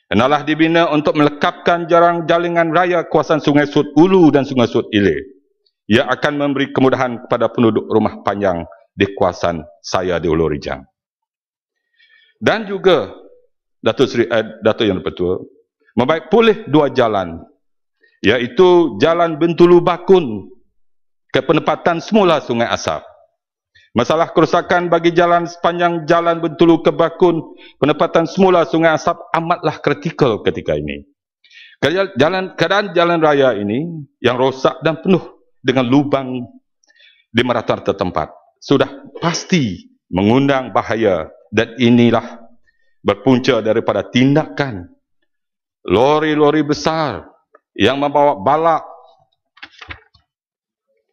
Hendaklah dibina untuk melekapkan jaringan raya kawasan Sungai Sud Ulu dan Sungai Sud Ilir. Ia akan memberi kemudahan kepada penduduk rumah panjang di kawasan saya di Ulu Rijang. Dan juga Datuk Yang Dipertua membaik pulih dua jalan, iaitu Jalan Bintulu Bakun ke penempatan semula Sungai Asap. Masalah kerosakan bagi jalan sepanjang Jalan Bintulu ke Bakun, penempatan semula Sungai Asap amatlah kritikal ketika ini. Keadaan jalan raya ini yang rosak dan penuh dengan lubang di merata-rata tempat sudah pasti mengundang bahaya, dan inilah berpunca daripada tindakan lori-lori besar yang membawa balak,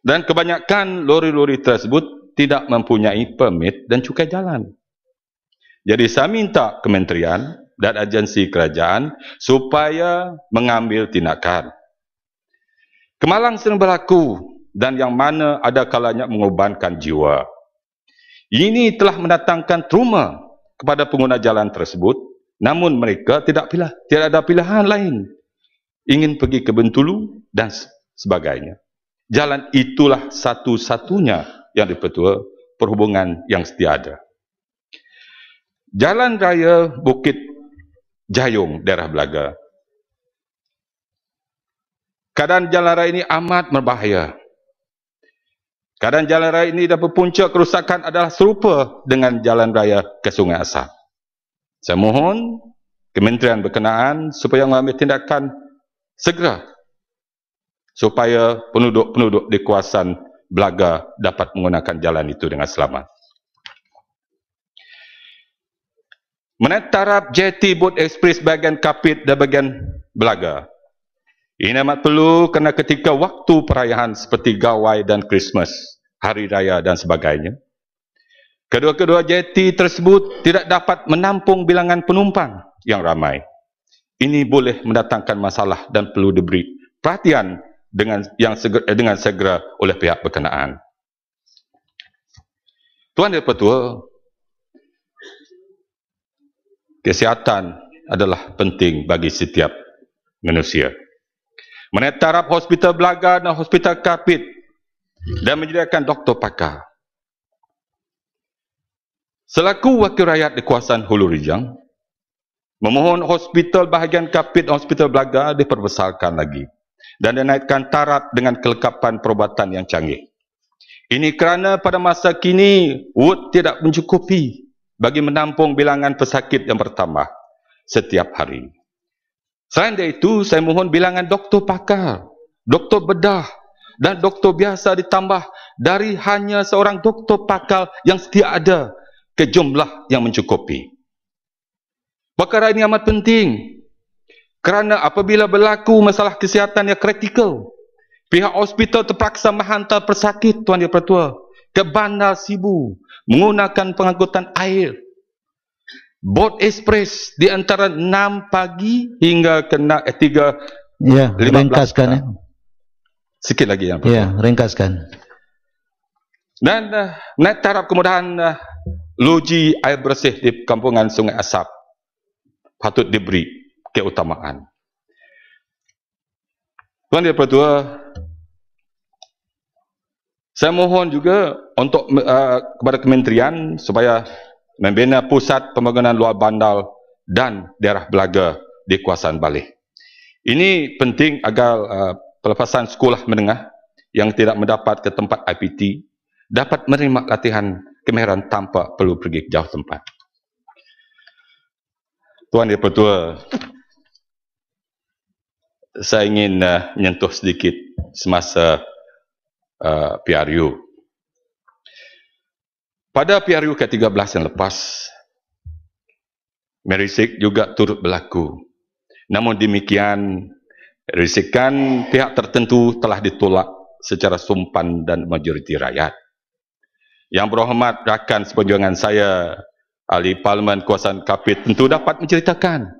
dan kebanyakan lori-lori tersebut tidak mempunyai permit dan cukai jalan. Jadi saya minta kementerian dan agensi kerajaan supaya mengambil tindakan. Kemalang sering berlaku dan yang mana ada kalanya mengorbankan jiwa. Ini telah mendatangkan trauma kepada pengguna jalan tersebut, namun mereka tidak ada pilihan lain. Ingin pergi ke Bintulu dan sebagainya. Jalan itulah satu-satunya yang Dipertua perhubungan yang setia ada. Jalan raya Bukit Jayung, daerah Belaga. Keadaan jalan raya ini amat berbahaya. Keadaan jalan raya ini dan berpunca kerusakan adalah serupa dengan jalan raya ke Sungai Asap. Saya mohon kementerian berkenaan supaya mengambil tindakan segera supaya penduduk-penduduk di kawasan Belaga dapat menggunakan jalan itu dengan selamat. Menaik taraf JT Boat Express bahagian Kapit dan bahagian Belaga. Ini amat perlu kerana ketika waktu perayaan seperti Gawai dan Christmas, Hari Raya dan sebagainya, kedua-kedua JT tersebut tidak dapat menampung bilangan penumpang yang ramai. Ini boleh mendatangkan masalah dan perlu diberi perhatian dengan segera oleh pihak berkenaan. Tuan Dipertua, kesihatan adalah penting bagi setiap manusia. Menaik taraf Hospital Belaga dan Hospital Kapit dan menyediakan doktor pakar. Selaku wakil rakyat di kawasan Hulu Rijang, memohon hospital bahagian Kapit dan Hospital Belaga diperbesarkan lagi dan dinaikkan taraf dengan kelengkapan perubatan yang canggih. Ini kerana pada masa kini ward tidak mencukupi bagi menampung bilangan pesakit yang bertambah setiap hari. Selain dari itu, saya mohon bilangan doktor pakar, doktor bedah dan doktor biasa ditambah dari hanya seorang doktor pakar yang setia ada ke jumlah yang mencukupi. Perkara ini amat penting kerana apabila berlaku masalah kesihatan yang kritikal, pihak hospital terpaksa menghantar pesakit, Tuan Dipertua, ke Bandar Sibu menggunakan pengangkutan air Boat Express di antara 6 pagi hingga ke 3:15. Ya, ringkaskan. Sikit lagi yang Ya, ringkaskan. Dan naik taraf kemudahan loji air bersih di kampungan Sungai Asap patut diberi keutamaan. Tuan Dipertua, saya mohon juga untuk kepada kementerian supaya membina pusat pembangunan luar bandar dan daerah Belaga di kawasan Baleh. Ini penting agar pelepasan sekolah menengah yang tidak mendapat ke tempat IPT dapat menerima latihan kemahiran tanpa perlu pergi ke jauh tempat. Tuan Dipertua, saya ingin menyentuh sedikit semasa PRU. Pada PRU ke-13 yang lepas, merisik juga turut berlaku. Namun demikian, risikan pihak tertentu telah ditolak secara sumpan dan majoriti rakyat. Yang berhormat rakan seperjuangan saya, Ahli Parlimen Kawasan Kapit tentu dapat menceritakan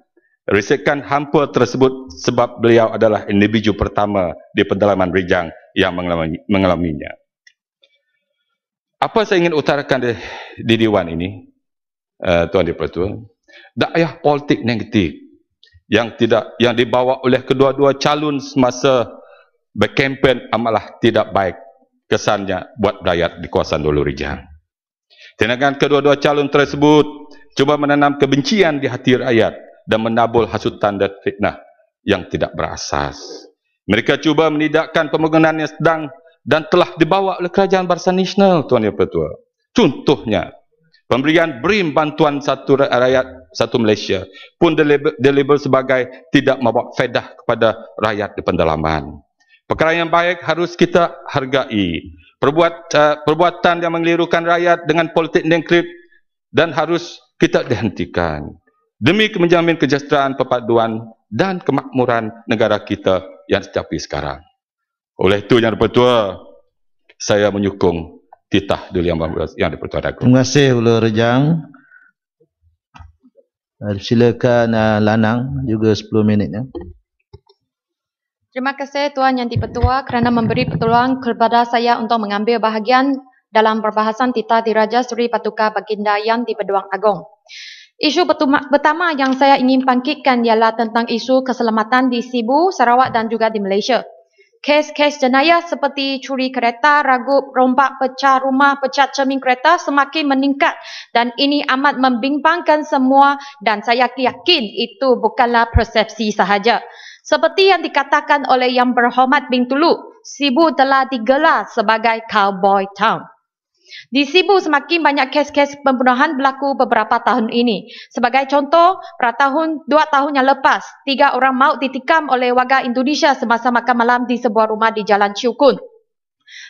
risikan hampa tersebut sebab beliau adalah individu pertama di pedalaman Rejang yang mengalaminya. Apa saya ingin utarakan di Dewan ini, Tuan Dipertua, dakwah politik negatif yang dibawa oleh kedua-dua calon semasa berkempen amalah tidak baik kesannya buat rakyat di kawasan Dulu Rejang. Tindakan kedua-dua calon tersebut cuba menanam kebencian di hati rakyat dan menabur hasutan dan fitnah yang tidak berasas. Mereka cuba menidakkan pembangunan yang sedang dan telah dibawa oleh Kerajaan Barisan Nasional, Tuan Yang Pertua. Contohnya, pemberian BRIM bantuan satu rakyat satu Malaysia pun dilabel sebagai tidak membawa faedah kepada rakyat di pendalaman. Perkara yang baik harus kita hargai. Perbuatan yang mengelirukan rakyat dengan politik negatif dan harus kita dihentikan demi menjamin kesejahteraan, perpaduan dan kemakmuran negara kita yang sejati sekarang. Oleh itu, Yang Dipertua, saya menyokong titah Duli Yang Dipertua Dagu. Terima kasih Ulu Rejang. Silakan Lanang juga 10 minit ya. Terima kasih Tuan Yang Dipertua kerana memberi peluang kepada saya untuk mengambil bahagian dalam perbahasan titah Diraja Seri Paduka Baginda Yang di-Pertuan Agong. Isu pertama yang saya ingin bangkitkan ialah tentang isu keselamatan di Sibu, Sarawak dan juga di Malaysia. Kes-kes jenayah seperti curi kereta, ragup, rompak, pecah rumah, pecat cermin kereta semakin meningkat dan ini amat membimbangkan semua dan saya yakin itu bukanlah persepsi sahaja. Seperti yang dikatakan oleh Yang Berhormat Bintulu, Sibu telah digelar sebagai Cowboy Town. Di Sibu semakin banyak kes-kes pembunuhan berlaku beberapa tahun ini. Sebagai contoh, pada 2 tahun yang lepas, 3 orang maut ditikam oleh warga Indonesia semasa makan malam di sebuah rumah di Jalan Ciukun.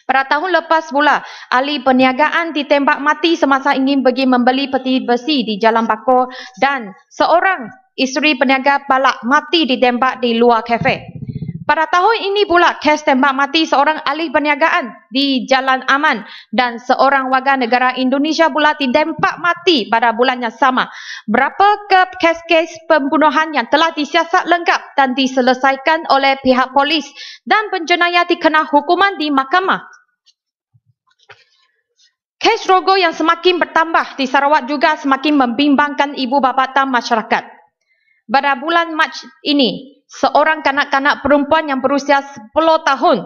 Pada tahun lepas pula, ahli perniagaan ditembak mati semasa ingin pergi membeli peti besi di Jalan Bakor dan seorang isteri peniaga balak mati ditembak di luar kafe. Pada tahun ini pula, kes tembak mati seorang ahli perniagaan di Jalan Aman dan seorang warga negara Indonesia pula ditembak mati pada bulan yang sama. Berapakah kes-kes pembunuhan yang telah disiasat lengkap dan diselesaikan oleh pihak polis dan penjenayah dikena hukuman di mahkamah? Kes rogo yang semakin bertambah di Sarawak juga semakin membimbangkan ibu bapa dan masyarakat. Pada bulan Mac ini, seorang kanak-kanak perempuan yang berusia 10 tahun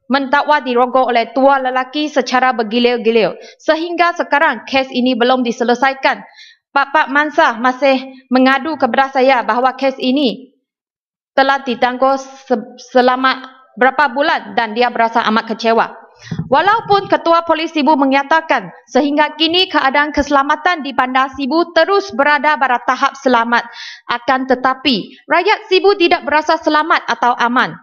mendakwa dirogol oleh tua lelaki secara bergilir-gilir. Sehingga sekarang kes ini belum diselesaikan. Pak Mansah masih mengadu kepada saya bahawa kes ini telah ditangguh selama berapa bulan dan dia berasa amat kecewa. Walaupun Ketua Polis Sibu menyatakan sehingga kini keadaan keselamatan di Bandar Sibu terus berada pada tahap selamat, akan tetapi rakyat Sibu tidak berasa selamat atau aman.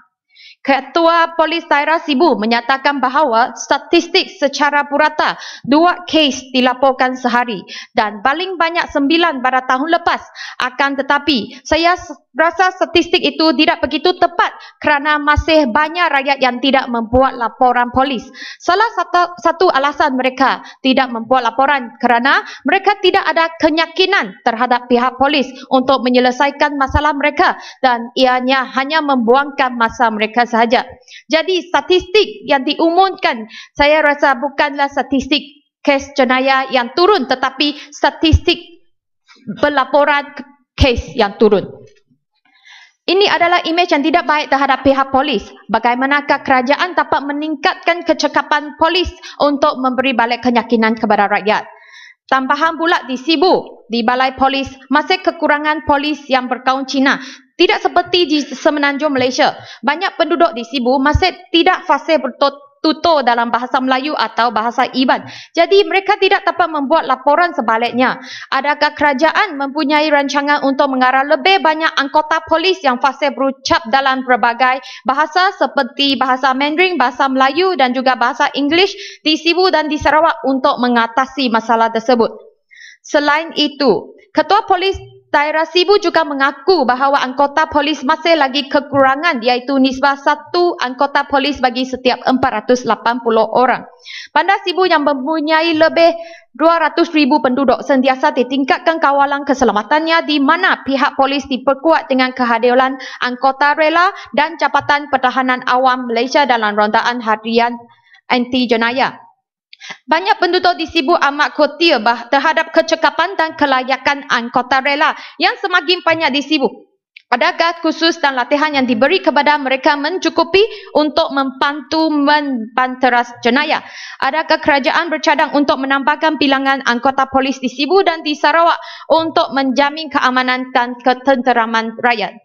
Ketua Polis Daerah Sibu menyatakan bahawa statistik secara purata 2 kes dilaporkan sehari dan paling banyak 9 pada tahun lepas. Akan tetapi saya rasa statistik itu tidak begitu tepat kerana masih banyak rakyat yang tidak membuat laporan polis. Salah satu alasan mereka tidak membuat laporan kerana mereka tidak ada keyakinan terhadap pihak polis untuk menyelesaikan masalah mereka dan ianya hanya membuangkan masa mereka sahaja. Jadi statistik yang diumumkan saya rasa bukanlah statistik kes jenayah yang turun tetapi statistik pelaporan kes yang turun. Ini adalah imej yang tidak baik terhadap pihak polis. Bagaimanakah kerajaan dapat meningkatkan kecekapan polis untuk memberi balik keyakinan kepada rakyat? Tambahan pula di Sibu, di Balai Polis, masih kekurangan polis yang berkaum Cina. Tidak seperti di Semenanjung Malaysia. Banyak penduduk di Sibu masih tidak fasih bertutur dalam bahasa Melayu atau bahasa Iban. Jadi mereka tidak dapat membuat laporan sebaliknya. Adakah kerajaan mempunyai rancangan untuk mengarah lebih banyak anggota polis yang fasih berucap dalam berbagai bahasa seperti bahasa Mandarin, bahasa Melayu dan juga bahasa English di Sibu dan di Sarawak untuk mengatasi masalah tersebut? Selain itu, Ketua Polis Daerah Sibu juga mengaku bahawa anggota polis masih lagi kekurangan iaitu nisbah 1 anggota polis bagi setiap 480 orang. Bandar Sibu yang mempunyai lebih 200,000 penduduk sentiasa ditingkatkan kawalan keselamatannya di mana pihak polis diperkuat dengan kehadiran anggota rela dan Jabatan Pertahanan Awam Malaysia dalam rondaan harian anti jenayah. Banyak penduduk di Sibu amat khawatir terhadap kecekapan dan kelayakan anggota rela yang semakin banyak di Sibu. Adakah khusus dan latihan yang diberi kepada mereka mencukupi untuk membantu membanteras jenayah? Adakah kerajaan bercadang untuk menambahkan bilangan anggota polis di Sibu dan di Sarawak untuk menjamin keamanan dan ketenteraman rakyat?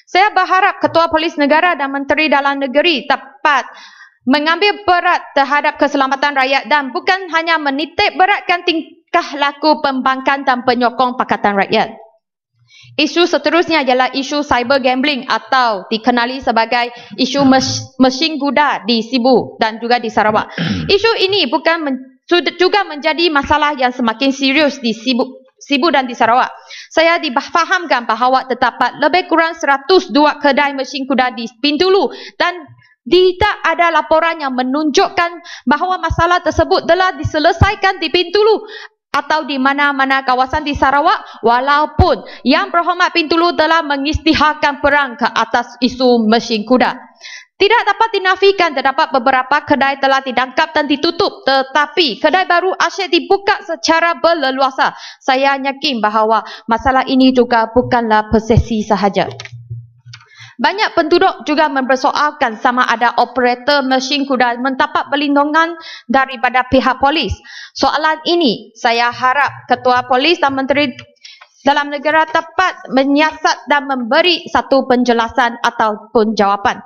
Saya berharap Ketua Polis Negara dan Menteri Dalam Negeri dapat mengambil berat terhadap keselamatan rakyat dan bukan hanya menitik beratkan tingkah laku pembangkang dan penyokong Pakatan Rakyat. Isu seterusnya ialah isu cyber gambling atau dikenali sebagai isu mesin kuda di Sibu dan juga di Sarawak. Isu ini juga menjadi masalah yang semakin serius di Sibu dan di Sarawak. Saya difahamkan bahawa terdapat lebih kurang 102 kedai mesin kuda di Bintulu dan tidak ada laporan yang menunjukkan bahawa masalah tersebut telah diselesaikan di Bintulu atau di mana-mana kawasan di Sarawak walaupun Yang Berhormat Bintulu telah mengisytiharkan perang ke atas isu mesin kuda. Tidak dapat dinafikan terdapat beberapa kedai telah ditangkap dan ditutup tetapi kedai baru asyik dibuka secara berleluasa. Saya yakin bahawa masalah ini juga bukanlah persepsi sahaja. Banyak penduduk juga mempersoalkan sama ada operator mesin kuda mendapat perlindungan daripada pihak polis. Soalan ini saya harap Ketua Polis dan Menteri Dalam Negara dapat menyiasat dan memberi satu penjelasan ataupun jawapan.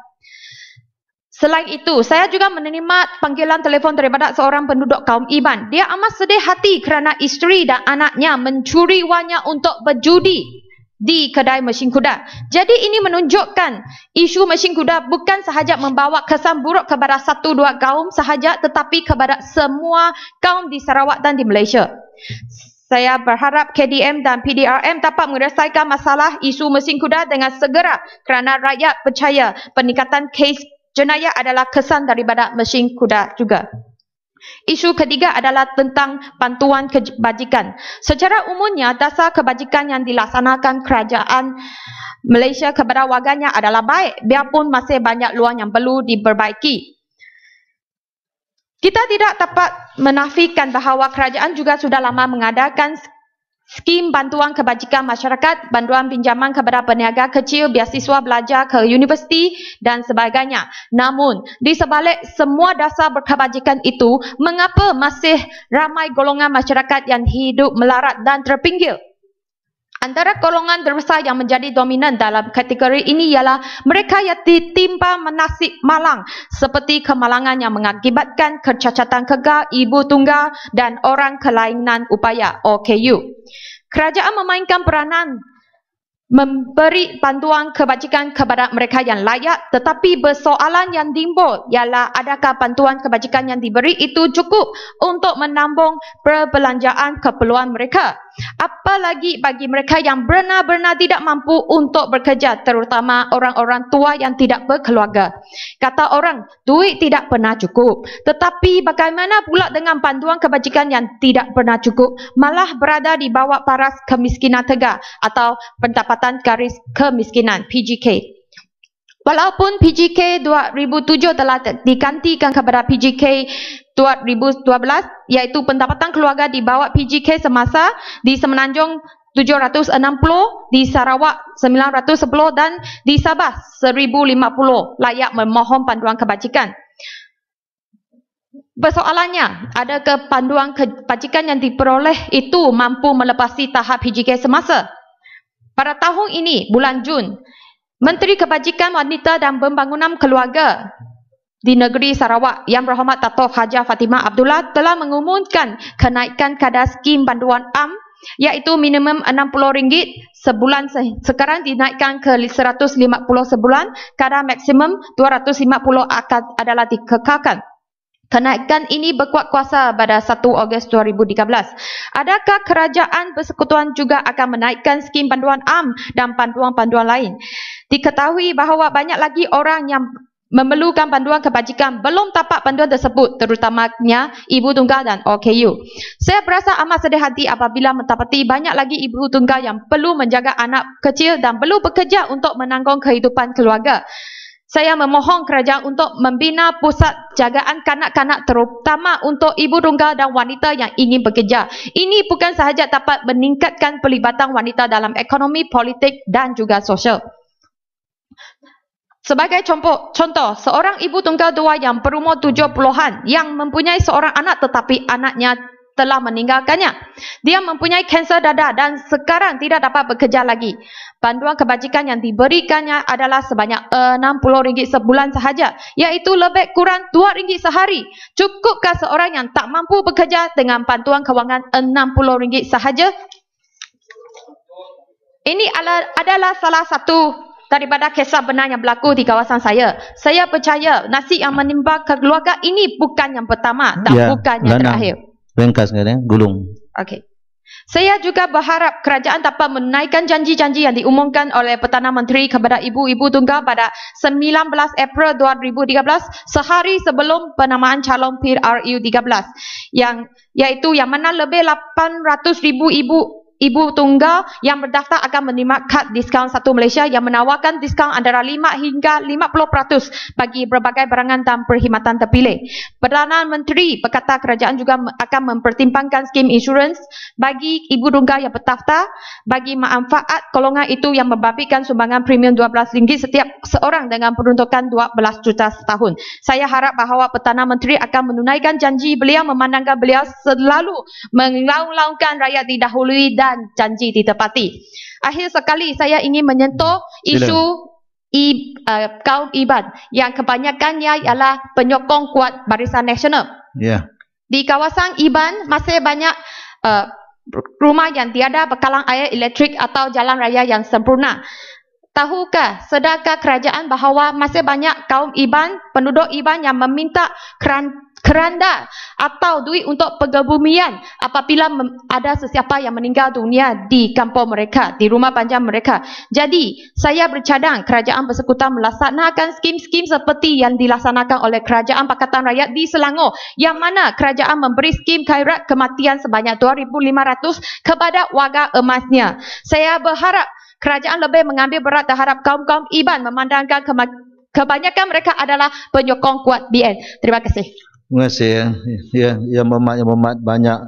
Selain itu, saya juga menerima panggilan telefon daripada seorang penduduk kaum Iban. Dia amat sedih hati kerana isteri dan anaknya mencuri wangnya untuk berjudi di kedai mesin kuda. Jadi ini menunjukkan isu mesin kuda bukan sahaja membawa kesan buruk kepada 1-2 kaum sahaja tetapi kepada semua kaum di Sarawak dan di Malaysia. Saya berharap KDM dan PDRM dapat menyelesaikan masalah isu mesin kuda dengan segera kerana rakyat percaya peningkatan kes jenayah adalah kesan daripada mesin kuda juga. Isu ketiga adalah tentang bantuan kebajikan. Secara umumnya, dasar kebajikan yang dilaksanakan kerajaan Malaysia kepada warganya adalah baik, biarpun masih banyak luang yang perlu diperbaiki. Kita tidak dapat menafikan bahawa kerajaan juga sudah lama mengadakan skim bantuan kebajikan masyarakat, bantuan pinjaman kepada peniaga kecil, beasiswa belajar ke universiti dan sebagainya. Namun, di sebalik semua dasar berkebajikan itu, mengapa masih ramai golongan masyarakat yang hidup melarat dan terpinggir? Antara golongan terbesar yang menjadi dominan dalam kategori ini ialah mereka yang ditimpa nasib malang seperti kemalangan yang mengakibatkan kecacatan kegal, ibu tunggal dan orang kelainan upaya OKU. Kerajaan memainkan peranan memberi bantuan kebajikan kepada mereka yang layak tetapi persoalan yang timbul ialah adakah bantuan kebajikan yang diberi itu cukup untuk menambung perbelanjaan keperluan mereka. Apalagi bagi mereka yang benar-benar tidak mampu untuk bekerja, terutama orang-orang tua yang tidak berkeluarga. Kata orang, duit tidak pernah cukup. Tetapi bagaimana pula dengan bantuan kebajikan yang tidak pernah cukup, malah berada di bawah paras kemiskinan tegak atau pendapatan garis kemiskinan PGK. Walaupun PGK 2007 telah digantikan kepada PGK 2012 iaitu pendapatan keluarga di bawah PGK semasa di Semenanjung 760, di Sarawak 910 dan di Sabah 1050 layak memohon bantuan kebajikan. Persoalannya, adakah bantuan kebajikan yang diperoleh itu mampu melepasi tahap PGK semasa? Pada tahun ini, bulan Jun, Menteri Kebajikan Wanita dan Pembangunan Keluarga di negeri Sarawak Yang Berhormat Dato' Hajah Fatimah Abdullah telah mengumumkan kenaikan kadar skim bantuan AM iaitu minimum RM60 sebulan sekarang dinaikkan ke RM150 sebulan, kadar maksimum RM250 adalah dikekalkan. Kenaikan ini berkuat kuasa pada 1 Ogos 2013. Adakah kerajaan persekutuan juga akan menaikkan skim panduan am dan panduan-panduan lain? Diketahui bahawa banyak lagi orang yang memerlukan panduan kebajikan belum dapat panduan tersebut, terutamanya ibu tunggal dan OKU. Saya berasa amat sedih hati apabila mendapati banyak lagi ibu tunggal yang perlu menjaga anak kecil dan perlu bekerja untuk menanggung kehidupan keluarga. Saya memohon kerajaan untuk membina pusat jagaan kanak-kanak terutama untuk ibu tunggal dan wanita yang ingin bekerja. Ini bukan sahaja dapat meningkatkan pelibatan wanita dalam ekonomi, politik dan juga sosial. Sebagai contoh, seorang ibu tunggal tua yang berumur 70-an yang mempunyai seorang anak tetapi anaknya telah meninggalkannya. Dia mempunyai kanser dada dan sekarang tidak dapat bekerja lagi. Panduan kebajikan yang diberikannya adalah sebanyak RM60 sebulan sahaja, iaitu lebih kurang RM2 sehari. Cukupkah seorang yang tak mampu bekerja dengan bantuan kewangan RM60 sahaja? Ini adalah salah satu daripada kisah benar yang berlaku di kawasan saya. Saya percaya nasib yang menimpa keluarga ini bukan yang pertama dan bukan yang terakhir. Ringkas kan, gulung. Okey. Saya juga berharap kerajaan dapat menaikkan janji-janji yang diumumkan oleh Perdana Menteri kepada ibu-ibu tunggal pada 19 April 2013, sehari sebelum penamaan calon PRU 13, iaitu yang mana lebih 800,000 ibu tunggal yang berdaftar akan menerima kad diskaun Satu Malaysia yang menawarkan diskaun antara 5 hingga 50% bagi berbagai barangan dan perkhidmatan terpilih. Perdana Menteri berkata kerajaan juga akan mempertimbangkan skim insurans bagi ibu tunggal yang berdaftar bagi manfaat golongan itu yang membabitkan sumbangan premium RM12 setiap seorang dengan peruntukan 12 juta setahun. Saya harap bahawa Perdana Menteri akan menunaikan janji beliau memandangkan beliau selalu melaung-laungkan rakyat didahului dan janji ditepati. Akhir sekali saya ingin menyentuh isu kaum Iban yang kebanyakannya ialah penyokong kuat Barisan Nasional. Di kawasan Iban masih banyak rumah yang tiada bekalan air elektrik atau jalan raya yang sempurna. Tahukah, sedarkah kerajaan bahawa masih banyak kaum Iban, penduduk Iban yang meminta keranda atau duit untuk pengebumian apabila ada sesiapa yang meninggal dunia di kampung mereka, di rumah panjang mereka. Jadi, saya bercadang kerajaan persekutuan melaksanakan skim-skim seperti yang dilaksanakan oleh Kerajaan Pakatan Rakyat di Selangor, yang mana kerajaan memberi skim khairat kematian sebanyak RM2,500 kepada warga emasnya. Saya berharap kerajaan lebih mengambil berat terhadap kaum-kaum Iban memandangkan kebanyakan mereka adalah penyokong kuat BN. Terima kasih. Terima kasih. Ya, Muhammad banyak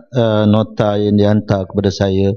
nota yang dihantar kepada saya.